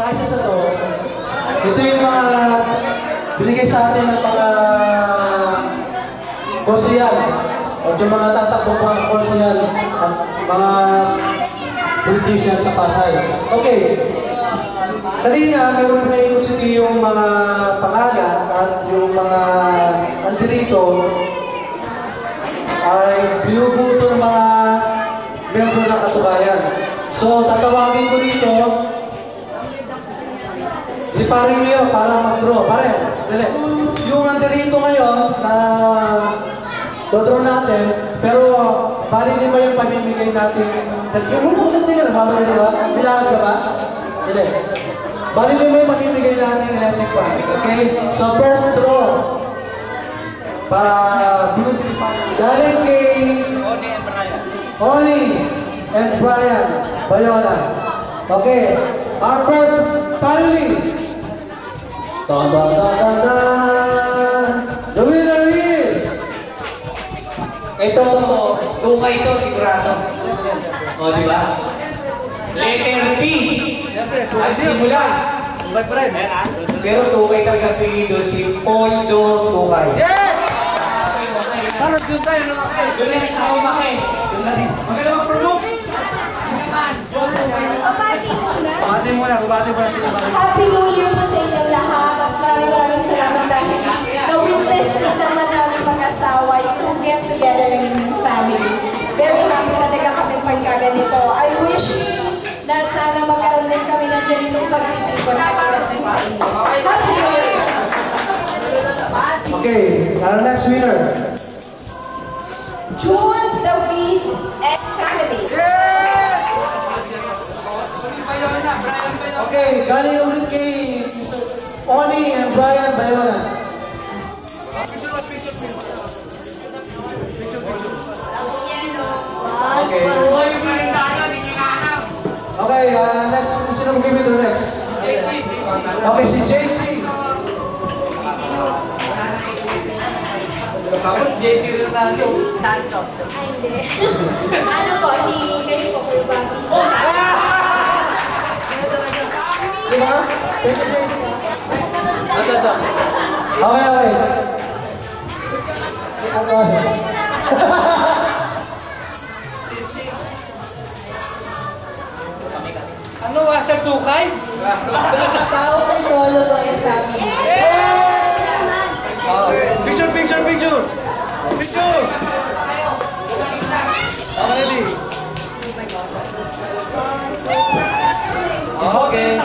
classes na to, ito yung mga binigay sa atin ng mga kursiyan o yung mga tatakbo mga kursiyan at mga politician sa Pasay. Okay. Kanina, meron na i-consider yung mga pangalan at yung mga andirito ay binubuto ng mga membro ng katubayan. So, tatawagin ko dito si Paring Leo para mag-draw. Pare, dali. Yung andirito ngayon na do-draw natin, pero bali ba yung pamimigay natin? Yung muna ko natin yun, mamaya diba? Bilahan ka ba? Dali. Bali ba yung pamimigay natin electric fan? Okay? So, first draw. Para binutin pa. Galing kay Oni and Brian Bayona. Okay. Our first family. Da-da-da-da-da. The winner is... Ito, tukay ito, sigurado. O, di ba? Letter P. Ang simulan. Pero tukay talaga pilido si Poldo Tukay. Yes! Parang doon tayo, doon na rin ako maki. Doon na rin. Maganda mag-promote. Babati muna sila. Happy New Year po sa inyong lahat at maraming salamat dahil na-witness din naman namin mag-asawa yung get together ng inyong family. Very happy talaga kami pagkaganito. I wish na sana magkaroon din kami ng ganitong pag-ibig na pagdating sa inyo. Happy New Year! Okay, our next winner. June David S. Family. Okay, galing ulit kay Oni and Brian Bayona. Okay. Okay, next, sino mo give it next? Okay, si JC. Tapos JC Ronaldo. Santos. Ay, hindi. Ano po, si kayo po po yung bago. Diba? Thank you, JC. Okay. Ano, Master Tukay? Tao ng solo po yung family. Picture! Picture! Ready? Okay.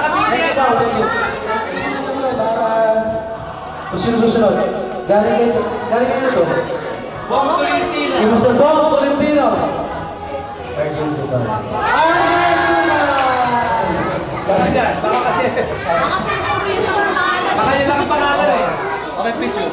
Susunod. Galing kayo ito. Bong Tolentino. Si Mr. Bong Tolentino. Baka dyan, baka kasi. Baka yun lang ang pangalan eh. Okay, picture.